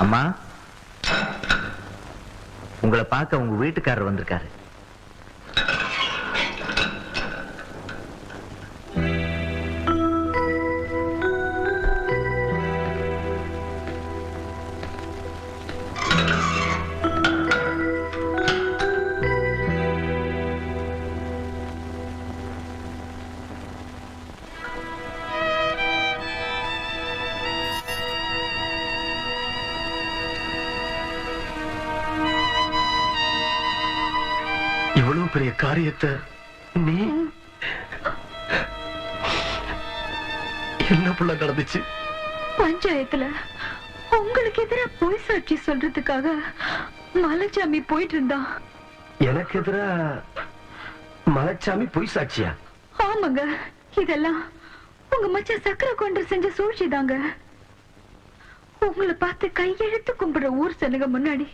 அம்மா, உங்களை பார்க்க உங்க வீட்டுக்காரர் வந்திருக்காரு. இவ்வளவு பெரிய காரியத்தை நீ என்ன புள்ள நடந்துச்சு? பஞ்சாயத்துல உங்களுக்கு எதிராக பொய் சாட்சி சொல்றதுக்காக மலைச்சாமி போயிட்டு இருந்தான். எனக்கு எதிரா மலைச்சாமி பொய் சாட்சியா? ஆமாங்க, இதெல்லாம் உங்க மச்சான் சக்கரை கொண்டு செஞ்ச சூழ்ச்சி தாங்க. உங்களை பார்த்து கையெழுத்து கும்பிடுற ஊர் சனங்க முன்னாடி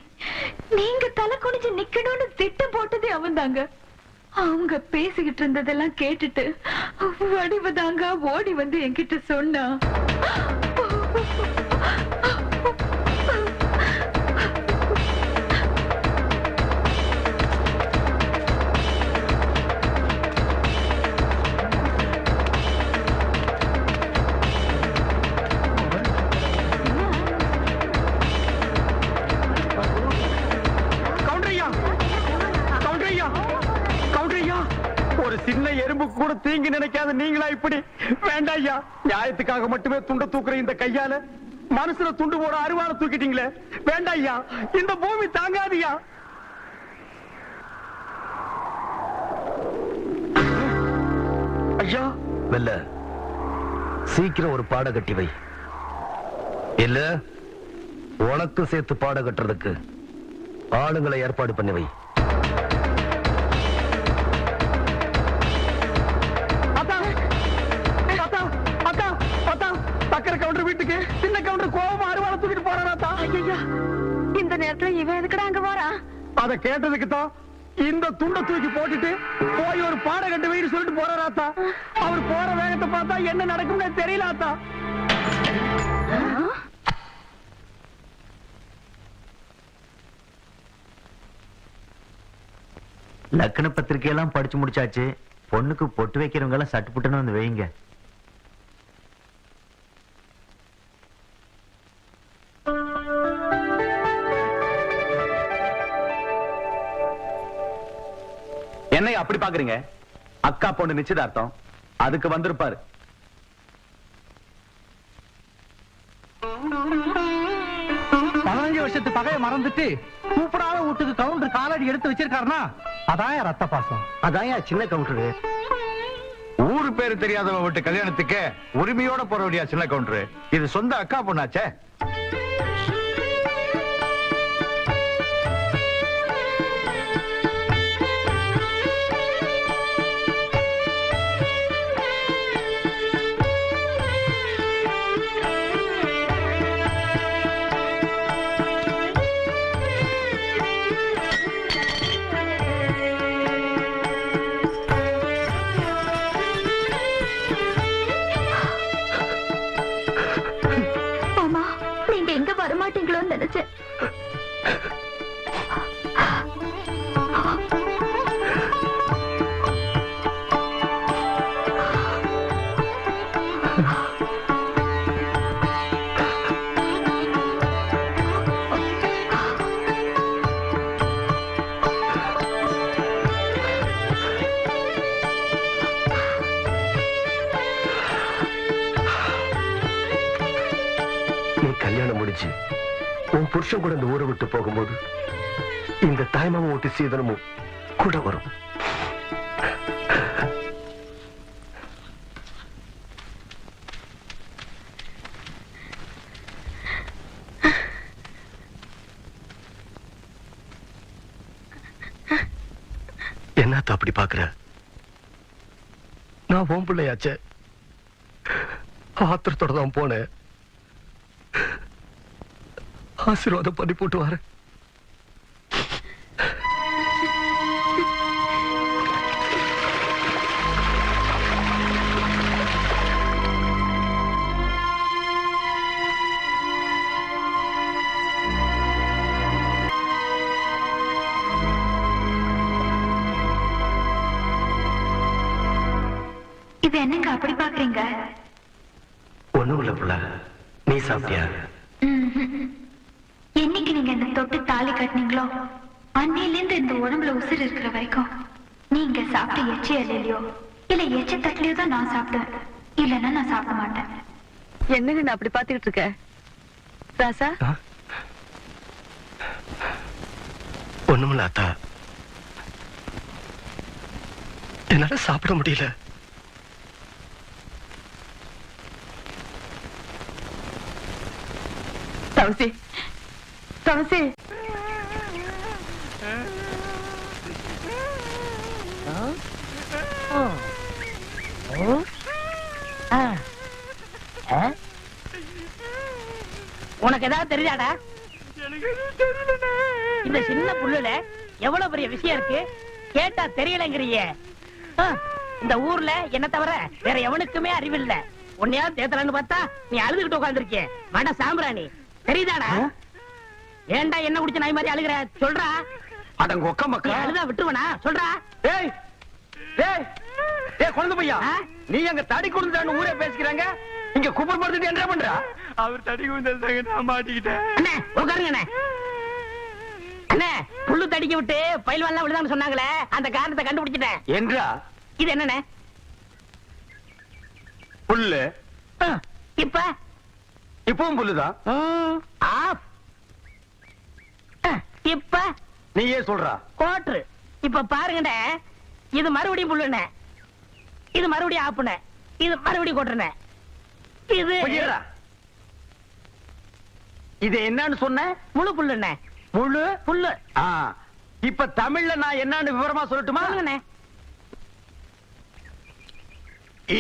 நீங்க தலை குனிஞ்சு நிக்கணும்னு திட்டம் போட்டதே அவன் தாங்க. அவங்க பேசிக்கிட்டு இருந்ததெல்லாம் கேட்டுட்டு வடிவதாங்க ஓடி வந்து என்கிட்ட சொன்னா. ஒரு சின்ன எறும்பு கூட தீங்கு நினைக்காத நீங்களா இப்படி? வேண்டாம் ஐயா, நியாயத்துக்காக மட்டுமே துண்ட தூக்குற இந்த கையால மனசுல துண்டு போட அருவாளை தூக்கிட்டீங்களே. வேண்டாம் ஐயா, இந்த பூமி தாங்காதியா. ஐயா, வெல்ல சீக்கிரம் ஒரு பாட கட்டி வை. இல்ல உனக்கு சேர்த்து பாட கட்டுறதுக்கு ஆளுங்களை ஏற்பாடு பண்ணி வை. வீட்டுக்கு சின்ன கவுண்டர் கோபமா அருவாளை தூக்கிட்டு போறாரா? இந்த நேரத்துல இவன் எதுக்குடா அங்க போறா? அத கேட்டதுக்கு தான் இந்த துண்டை தூக்கி போட்டுட்டு போய் ஒரு பாட கட்டு வெயிட்டு சொல்லிட்டு போறாராத்தா. அவர் போற வேகத்தை பார்த்தா என்ன நடக்கும்னு தெரியலாத்தா. லக்ன பத்திரிகையெல்லாம் படிச்சு முடிச்சாச்சு. பொண்ணுக்கு பொட்டு வைக்கிறவங்க எல்லாம் சட்டு புட்டுன்னு வந்து வைங்க. என்னை அப்படி பாக்குறீங்க? அக்கா பொண்ணு நிச்சயதார்த்தம், அதுக்கு வந்திருப்பாரு. வருஷத்து பகைய மறந்துட்டு கூப்பிடாத வீட்டுக்கு கவுண்டர் காலடி எடுத்து வச்சிருக்காருனா அதான் ரத்த பாசம். அதான் சின்ன கவுண்டரு. ஊரு பேரு தெரியாதவ விட்டு கல்யாணத்துக்கு உரிமையோட போற வழியா சின்ன கவுண்டரு. இது சொந்த அக்கா பொண்ணாச்சே. நினைச்சேன். உன் புருஷன் கூட இந்த ஊரை விட்டு போகும்போது இந்த தாய்மாம ஓட்டு சீதனமும் கூட வரும். என்னத்த அப்படி பாக்குற? நான் உன் பிள்ளையாச்சே, ஆத்திரத்தோட தான் போனேன். ஆசீர்வாதம் பண்ணி போட்டு வரேன். இது என்னங்க அப்படி பாக்குறீங்க? ஒண்ணும் இல்ல புள்ள, நீ சாப்பிட்டியா? என்னைக்கு நீங்க இந்த தொட்டு தாலி கட்டினீங்களோ அன்னையில இருந்து இந்த உடம்புல உசுர் இருக்கிற வரைக்கும் நீங்க சாப்பிட்ட எச்சி அலையிலையோ இல்ல எச்ச தட்டிலையோ தான் நான் சாப்பிடுவேன், இல்லைன்னா நான் சாப்பிட மாட்டேன். என்னங்க நான் அப்படி பாத்துக்கிட்டு இருக்க ராசா? ஒண்ணுமில்ல அத்தா, என்னால சாப்பிட முடியல. தவசி தவசி, உனக்கு ஏதாவது தெரியாதா? இந்த சின்ன புல்லுல எவ்வளவு பெரிய விஷயம் இருக்கு, கேட்டா தெரியலங்கிறிய. இந்த ஊர்ல என்ன தவிர வேற எவனுக்குமே அறிவில்ல. உன்னையாவது தேத்தலான்னு பார்த்தா நீ அழுதுகிட்டு உட்கார்ந்துருக்கிய. மட சாம்பிராணி தெரியுதாடா? ஏன்டா என்ன குடிச்ச நாய் மாதிரி அழுகிற? சொல்றா. அடங்க ஒக்க நீ மக்கா. அழுதா விட்டுருவனா? சொல்றா. டேய் டேய் டேய் குழந்தை பையா, நீ அங்க தடி குடுந்தான்னு ஊரே பேசிக்கிறாங்க, இங்க குப்பர் படுத்துட்டு என்ன பண்றா? அவர் தடி குடுந்தாங்க, நான் மாட்டிக்கிட்டேன். அண்ணே உட்காருங்க அண்ணே. அண்ணே புல்லு தடிக்க விட்டு பயில்வான்லாம் விழுதான்னு சொன்னாங்களே, அந்த காரணத்தை கண்டுபிடிச்சிட்டேன். என்றா? இது என்னண்ணே? புல்லு. இப்ப இப்பவும் புல்லுதான். ஆஃப். இப்ப நீயே சொல்றா. கோட்ரு. இப்ப பாருங்கண்ணே, இது மறுபடியும் புல்லுண்ணே, இது மறுபடியும் ஆப்புண்ணே, இது மறுபடியும் கோட்டுறண்ணே. இது கொஞ்சிடுறா. இது என்னன்னு சொன்ன? முழு புல்லுண்ணே. முழு புல்லு. இப்ப தமிழ்ல நான் என்னன்னு விவரமா சொல்லட்டுமா? சொல்லுங்கண்ணே.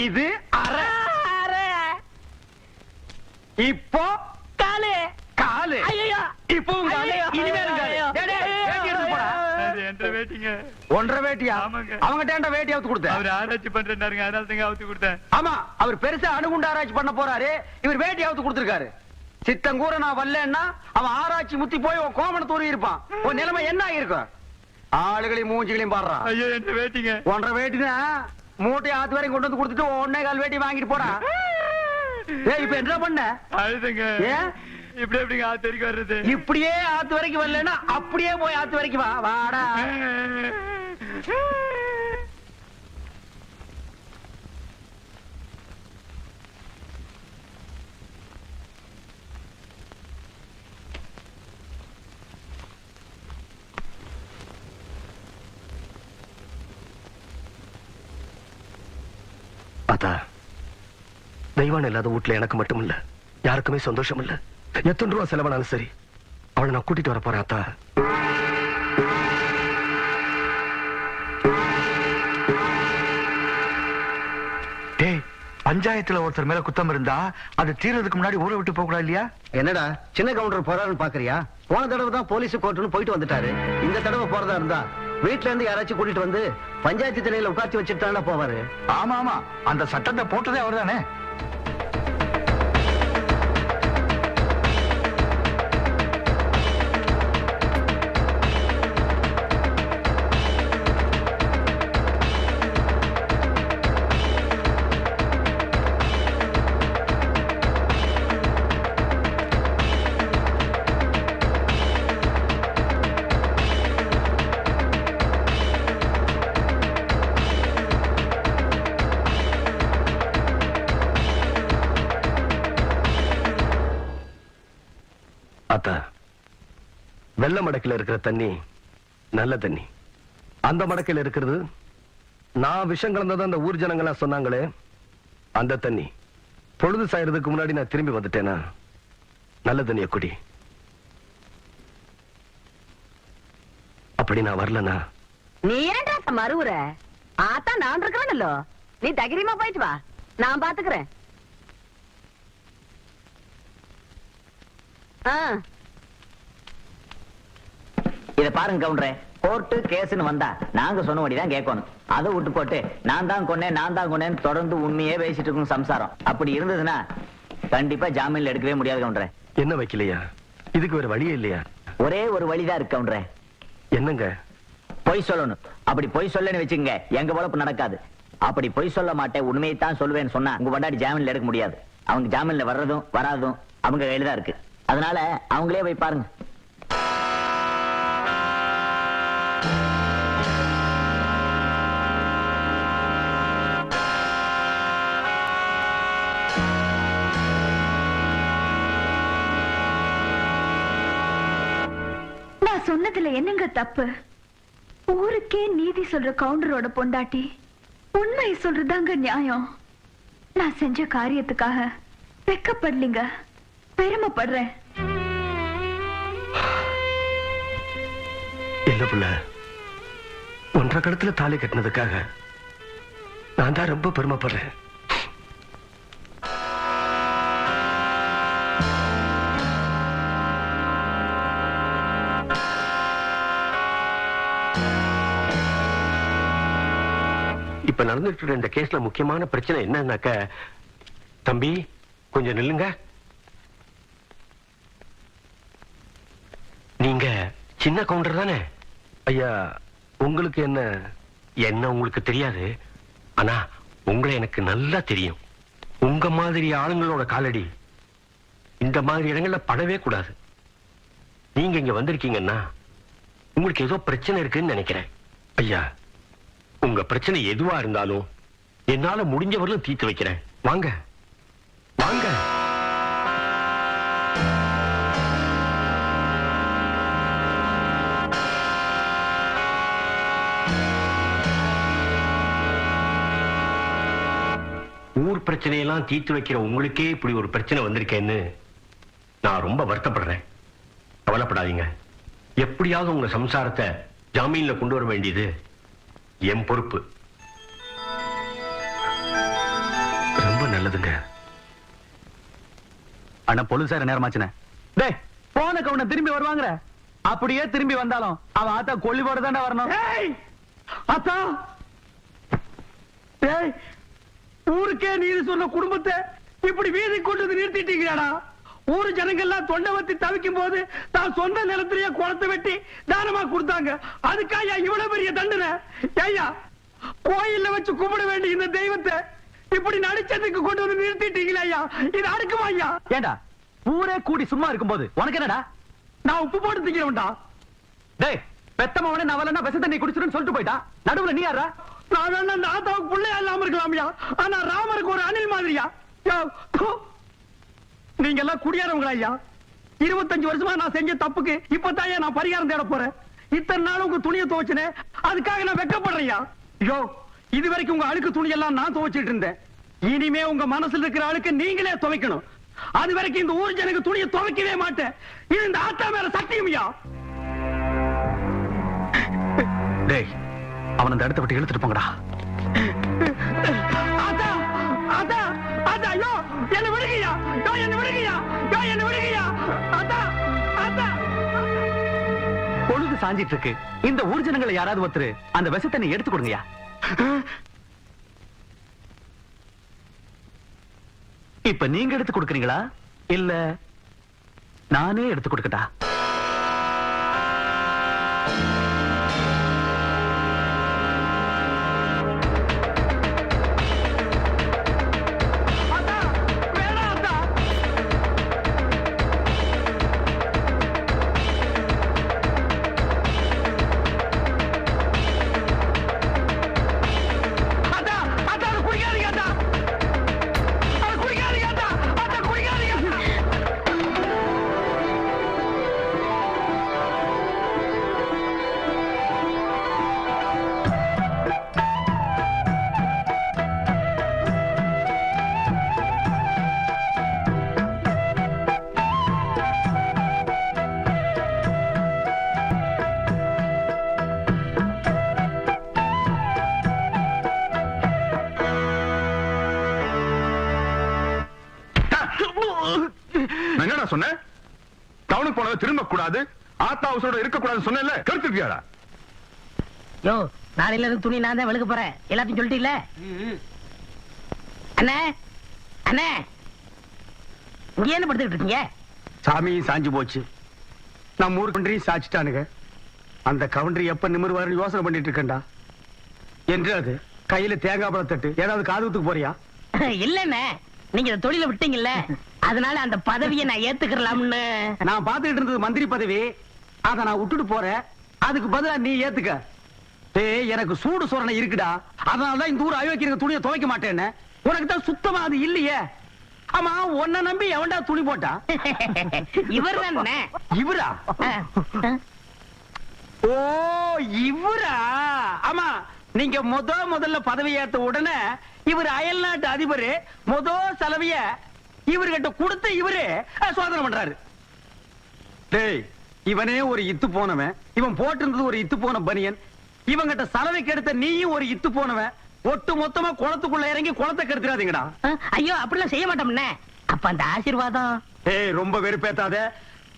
இது அரை. அரை. இப்போ காலு. காலு. ஐயோ. இப்பவும் காலு. ஐயையோ. இனிமேலும் காலு. ஐயோ. டேய், டேய், வேட்டி எடுத்து போடா. ஒன்றரை வேட்டியா? அவங்கிட்ட ஏன்டா வேட்டி அவுத்து கொடுத்த? அவர் ஆராய்ச்சி பண்றாருங்க, அதனால தாங்க அவுத்து கொடுத்தேன். ஆமா, அவர் பெருசா அணுகுண்டு ஆராய்ச்சி பண்ண போறாரு, இவர் வேட்டி அவுத்து கொடுத்திருக்காரு. சித்தங்கூர நான் வரலன்னா அவன் ஆராய்ச்சி முத்தி போய் உன் கோமணத்தூரி இருப்பான். உன் நிலைமை என்ன ஆகிருக்கும்? ஆளுகளையும் மூஞ்சிகளையும் பாடுறான். ஐயோ என்ற வேட்டிங்க. ஒன்றரை வேட்டினா மூட்டை ஆத்து வரைக்கும் கொண்டு வந்து கொடுத்துட்டு 1.25 வேட்டி வாங்கிட்டு போடா. ஏய், இப்ப என்ன பண்ண? அழுதுங்க. ஏன் இப்படி எப்படிங்க ஆத்து வரைக்கும் வர்றது? இப்படியே ஆத்து வரைக்கும் வரலன்னா அப்படியே போய் ஆத்து வரைக்கும் வா. வாடா. அத்தா, தெய்வான் இல்லாத வீட்டுல எனக்கு மட்டும் இல்ல, யாருக்குமே சந்தோஷம் இல்ல. எத்தனை ரூபா செலவானாலும் சரி, அவளை நான் கூட்டிட்டு வர போறேன் அத்தா. டேய், பஞ்சாயத்துல ஒருத்தர் மேல குத்தம் இருந்தா அது தீர்றதுக்கு முன்னாடி ஊரை விட்டு போக கூடாது இல்லையா? என்னடா சின்ன கவுண்டர் போறாருன்னு பாக்குறியா? போன தடவை தான் போலீஸ் கோர்ட்டுன்னு போயிட்டு வந்துட்டாரு. இந்த தடவை போறதா இருந்தா வீட்டுல இருந்து யாராச்சும் கூட்டிட்டு வந்து பஞ்சாயத்து திணையில உட்காந்து வச்சுட்டு போவாரு. ஆமா ஆமா, அந்த சட்டத்தை போட்டதே அவர்தானே. அத்தா, வெள்ள மடக்கில இருக்கிற தண்ணி நல்ல தண்ணி, அந்த மடக்கில இருக்கிறது நான் விஷம் கலந்ததான் அந்த ஊர் ஜனங்களா சொன்னாங்களே அந்த தண்ணி. பொழுது சாயறதுக்கு முன்னாடி நான் திரும்பி வந்துட்டேனா நல்ல தண்ணிய குடி. அப்படி நான் வரலனா நீ ஏன்டா மறுவுற? ஆத்தா நான் இருக்கிறேன்ல, நீ தைரியமா போயிட்டு வா, நான் பாத்துக்கிறேன். இத பாருங்க கவுண்டரே, கோர்ட்டு கேஸ்னு வந்தா நாங்க சொன்னபடிதான் கேட்கணும். அதை விட்டு போட்டு நான் தான் கொன்னேன்னு தொடர்ந்து உண்மையே பேசிட்டு இருக்கும் சம்சாரம். அப்படி இருந்ததுன்னா கண்டிப்பா ஜாமீன்ல எடுக்கவே முடியாது கவுண்டரே. என்ன வைக்கலையா? இதுக்கு வேற வழியே இல்லையா? ஒரே ஒரு வழிதான் இருக்கு கவுண்டரே. என்னங்க? பொய் சொல்லணும். அப்படி பொய் சொல்லன்னு வச்சுங்க, எங்க பொழப்பு நடக்காது. அப்படி பொய் சொல்ல மாட்டேன், உண்மையை தான் சொல்லுவேன்னு சொன்னா உங்க பொண்டாட்டி ஜாமீன்ல எடுக்க முடியாது. அவங்க ஜாமீன்ல வர்றதும் வராதும் அவங்க கையில தான் இருக்கு. அதனால அவங்களே போய் பாருங்க. நான் சொன்னதுல என்னங்க தப்பு? ஊருக்கே நீதி சொல்ற கவுண்டரோட பொண்டாட்டி உண்மையை சொல்றதாங்க நியாயம். நான் செஞ்ச காரியத்துக்காக வெக்கப்படலிங்க, பெருமைப்படுறேன். இல்ல புள்ள, 1.5 கடத்துல தாலி கட்டினதுக்காக நான் தான் ரொம்ப பெருமைப்படுறேன். இப்ப நடந்துட்டு இருக்க இந்த கேஸ்ல முக்கியமான பிரச்சனை என்னன்னாக்க, தம்பி கொஞ்சம் நில்லுங்க. நீங்க சின்ன கவுண்டர் தானே? ஐயா, உங்களுக்கு என்ன உங்களுக்கு தெரியாது. ஆனா உங்களை எனக்கு நல்லா தெரியும். உங்க மாதிரி ஆளுங்களோட காலடி இந்த மாதிரி இடங்கள்ல படவே கூடாது. நீங்க இங்க வந்திருக்கீங்கன்னா உங்களுக்கு ஏதோ பிரச்சனை இருக்குன்னு நினைக்கிறேன். ஐயா, உங்க பிரச்சனை எதுவா இருந்தாலும் என்னால முடிஞ்சவரையும் தீர்த்து வைக்கிறேன். வாங்க வாங்க. ஊர் பிரச்சனையெல்லாம் தீர்த்து வைக்கிற உங்களுக்கே இப்படி ஒரு பிரச்சனை வந்திருக்கேன்னு நான் ரொம்ப வருத்தப்படுறேன். கவலைப்படாதீங்க. எப்படியாவது உங்க சம்சாரத்தை ஜாமீன்ல கொண்டு வர வேண்டியது என் பொறுப்பு. ரொம்ப நல்லதுங்க. அண்ணா போலீசார நேரமாச்சுனே. டேய், போன கவுன திரும்பி வருவாங்கற. அப்படியே திரும்பி வந்தாலும் அவன் ஆத்தா கொல்லிவோட தானே வரணும். ஏய் ஆத்தா, ஏய் ஊருக்கே நீதி சொன்ன குடும்பத்தை இப்படி வீதி கொண்டு வந்து நிறுத்திட்டீங்கடா. ஊரு ஜனங்கள் எல்லாம் தொண்டை வத்தி தவிக்கும் போது தான் சொந்த நிலத்திலேயே குளத்தை வெட்டி தானமா கொடுத்தாங்க. அதுக்காக இவ்வளவு பெரிய தண்டனை? ஐயா, கோயில்ல வச்சு கும்பிட வேண்டிய இந்த தெய்வத்தை இப்படி நடிச்சதுக்கு கொண்டு வந்து நிறுத்திட்டீங்களா ஐயா? இது அடுக்குமா ஐயா? ஏண்டா ஊரே கூடி சும்மா இருக்கும்போது உனக்கு என்னடா? நான் உப்பு போட்டு திங்கிறவன்டா. டேய், பெத்தமவனே நான் வரலன்னா விஷ தண்ணி குடிச்சிருன்னு சொல்லிட்டு போயிட்டா. நடுவுல நீ யாரா? நான் வேணா அந்த ஆத்தாவுக்கு பிள்ளையா இல்லாம இருக்கலாம்யா. ஆனா ராமருக்கு ஒரு அணில் மாதிரியா? நீங்க எல்லாம் குடியாரவங்களா ஐயா? 25 வருஷமா நான் செஞ்ச தப்புக்கு இப்பதான் நான் பரிகாரம் தேட போறேன். இத்தனை நாள் உங்க துணியை துவைச்சனே, அதுக்காக நான் வெக்கப்படுறேன். ஐயோ, இது வரைக்கும் உங்க அழுக்கு துணி எல்லாம் நான் துவைச்சிட்டு இருந்தேன். இனிமே உங்க மனசுல இருக்கிற அழுக்கு நீங்களே துவைக்கணும். அது வரைக்கும் இந்த ஊர் ஜனங்க துணியை துவைக்கவே மாட்டேன். இது இந்த ஆத்தா மேல சத்தியம்யா. டேய், அவன் அந்த இடத்தை விட்டு இழுத்துட்டு போங்கடா. ஆத்தா ஆத்தா ஆத்தா, ஐயோ என்ன விடுங்கயா, என்ன விடுங்கயா, என்ன விடுங்கயா. ஆத்தா ஆத்தா, பொழுது சாஞ்சிட்டு இருக்கு. இந்த ஊர் ஜனங்களை யாராவது ஒருத்தர் அந்த விஷத்தண்ணி எடுத்து கொடுங்கயா. இப்ப நீங்க எடுத்து கொடுக்கறீங்களா இல்ல நானே எடுத்து கொடுக்கட்டா? என்னடா சொன்ன? டவுனுக்கு போனத திரும்ப கூடாது, ஆத்தா ஹவுஸோட இருக்க கூடாதுன்னு சொன்னேன்ல, கருத்துக்கியாடா? யோ, நாளையில இருந்து துணி நான் தான் வெளுக்க போறேன். எல்லாத்தையும் சொல்லிட்டீங்களே? அண்ணே அண்ணே, இங்க என்ன படுத்துக்கிட்டு இருக்கீங்க? சாமி சாஞ்சு போச்சு. நம்ம ஊர் கவுண்டரி சாச்சிட்டானுங்க. அந்த கவுண்டரி எப்ப நிமிர்வாருன்னு யோசனை பண்ணிட்டு இருக்கேன்டா. என்று அது கையில தேங்காய் பழம் தட்டு ஏதாவது காதுகுத்துக்கு போறியா? இல்லண்ணே, நீங்க இந்த தொழில விட்டீங்கல்ல, அதனால அந்த பதவியை நான் ஏத்துக்கலாம்னு. நான் பாத்துக்கிட்டு இருந்தது மந்திரி பதவி, அத நான் விட்டுட்டு போறேன். அதுக்கு பதிலா நீ ஏத்துக்க. டேய், எனக்கு சூடு சொரணை இருக்குடா. அதனாலதான் இந்த ஊர் அயோக்கிய துணியை துவைக்க மாட்டேன்னு. உனக்கு தான் சுத்தமா அது இல்லையே. ஆமா, உன்னை நம்பி எவன்டா துணி போட்டா? இவர் தானே. இவரா? ஓ, இவரா? ஆமா, நீங்க முதல்ல பதவி ஏத்த உடனே இவர் அயல் நாட்டு அதிபர் செலவிய இவர்கிட்ட கொடுத்து இவரு சோதனை பண்றாரு. டேய், இவனே ஒரு இத்து போனவன். இவன் போட்டிருந்தது ஒரு இத்து போன பனியன். இவங்கிட்ட சலவை கெடுத்த நீயும் ஒரு இத்து போனவன். ஒட்டு மொத்தமா குளத்துக்குள்ள இறங்கி குளத்தை கெடுத்துறாதீங்கடா. ஐயோ, அப்படிலாம் செய்ய மாட்டோம்னே. அப்ப அந்த ஆசீர்வாதம். ஏய், ரொம்ப வெறுப்பேத்தாத.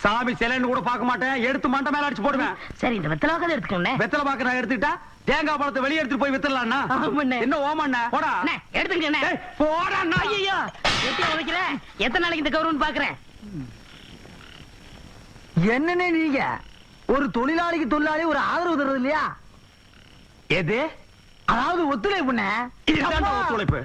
சாமி சிலைன்னு கூட பார்க்க மாட்டேன். எடுத்து மண்டை மேல அடிச்சு போடுவேன். சரி, இந்த வெத்தலை வாக்காத எடுத்துக்கோண்ணே. வெத்தலை பாக்க நான் எடுத்துக்கிட்டா தேங்காய் பழத்தை வெளியே எடுத்துட்டு போய் வித்துடலாம்னா? ஆமாண்ணே. என்ன ஓமாண்ணா? போடா. அண்ணே, எடுத்துக்கண்ணே. ஏய், போடா. ஐயோ, எட்டி உதைக்கிற. எத்தனை நாளைக்கு இந்த கௌரவம் பாக்குறேன்? என்னன்னு நீங்க ஒரு தொழிலாளிக்கு தொழிலாளி ஒரு ஆதரவு தர்றது இல்லையா? எது? அதாவது ஒத்துழைப்புண்ணே. இதுதான் ஒத்துழைப்பு.